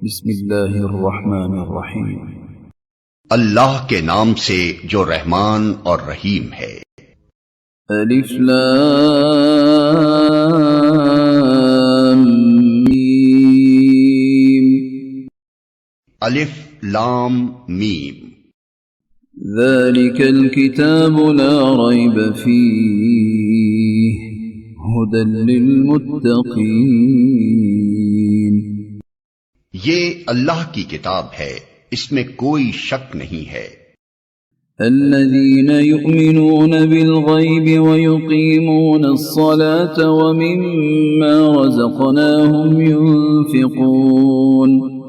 بسم اللہ الرحمن الرحیم۔ اللہ کے نام سے جو رحمان اور رحیم ہے۔ الف لام میم۔ الف لام میم۔ ذلك الكتاب لا ريب فيه هدى للمتقين۔ یہ اللہ کی کتاب ہے، اس میں کوئی شک نہیں ہے۔ الذين يؤمنون بالغيب ويقيمون الصلاة ومما رزقناهم ينفقون۔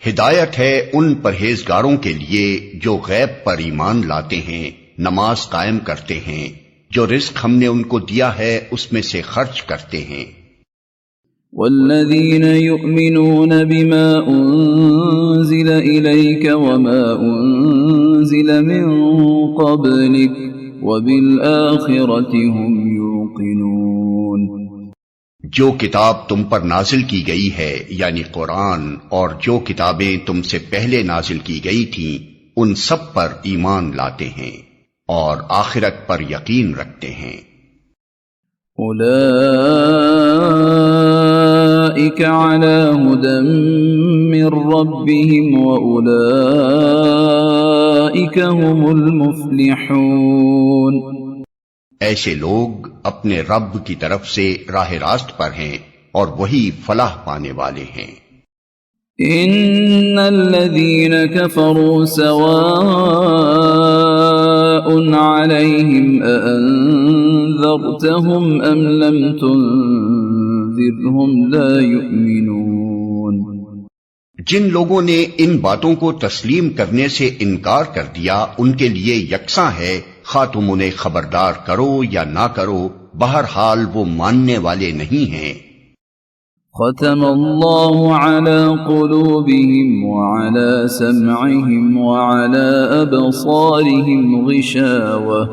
ہدایت ہے ان پرہیزگاروں کے لیے جو غیب پر ایمان لاتے ہیں، نماز قائم کرتے ہیں، جو رزق ہم نے ان کو دیا ہے اس میں سے خرچ کرتے ہیں۔ والذين يؤمنون بما أنزل إليك وما أنزل من قبلك وبالآخرة هم يوقنون۔ جو کتاب تم پر نازل کی گئی ہے یعنی قرآن، اور جو کتابیں تم سے پہلے نازل کی گئی تھیں ان سب پر ایمان لاتے ہیں اور آخرت پر یقین رکھتے ہیں۔ أولئك على هدى من ربهم وأولئك هم المفلحون۔ ایسے لوگ اپنے رب کی طرف سے راہ راست پر ہیں اور وہی فلاح پانے والے ہیں۔ ان الذين كفروا سواء عليهم أأنذرتهم ام لم تنذرهم لا يؤمنون۔ جن لوگوں نے ان باتوں کو تسلیم کرنے سے انکار کر دیا ان کے لیے یکساں ہے، خواہ تم انہیں خبردار کرو یا نہ کرو، بہرحال وہ ماننے والے نہیں ہیں۔ ختم اللہ علی قلوبہم وعلی سمعہم وعلی ابصارہم غشاوہ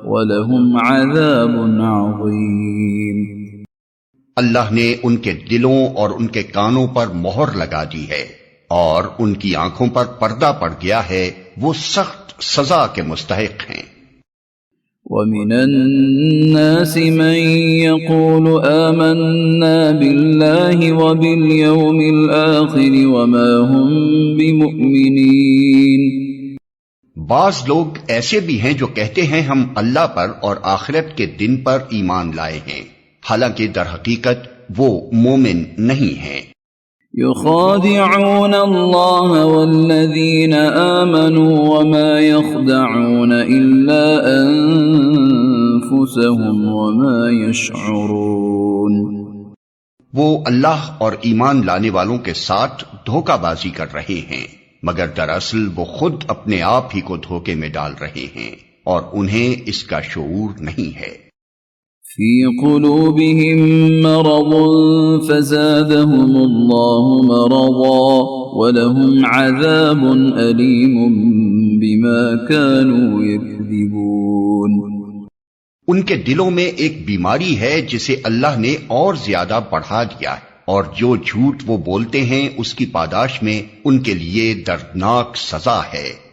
ولہم عذاب عظیم۔ اللہ نے ان کے دلوں اور ان کے کانوں پر مہر لگا دی ہے اور ان کی آنکھوں پر پردہ پڑ گیا ہے، وہ سخت سزا کے مستحق ہیں۔ وَمِنَ النَّاسِ مَن يَقُولُ آمَنَّا بِاللَّهِ وَبِالْيَوْمِ الْآخِرِ وَمَا هُمْ بِمُؤْمِنِينَ۔ بعض لوگ ایسے بھی ہیں جو کہتے ہیں ہم اللہ پر اور آخرت کے دن پر ایمان لائے ہیں، حالانکہ در حقیقت وہ مومن نہیں ہیں۔ يخادعون الله والذين آمنوا وما يخدعون إلا أنفسهم وما يشعرون۔ وہ اللہ اور ایمان لانے والوں کے ساتھ دھوکہ بازی کر رہے ہیں، مگر دراصل وہ خود اپنے آپ ہی کو دھوکے میں ڈال رہے ہیں اور انہیں اس کا شعور نہیں ہے۔ في قلوبهم مرض فزادهم الله مرضا ولهم عذاب أليم بما كانوا يكذبون۔ ان کے دلوں میں ایک بیماری ہے جسے اللہ نے اور زیادہ بڑھا دیا ہے، اور جو جھوٹ وہ بولتے ہیں اس کی پاداش میں ان کے لیے دردناک سزا ہے۔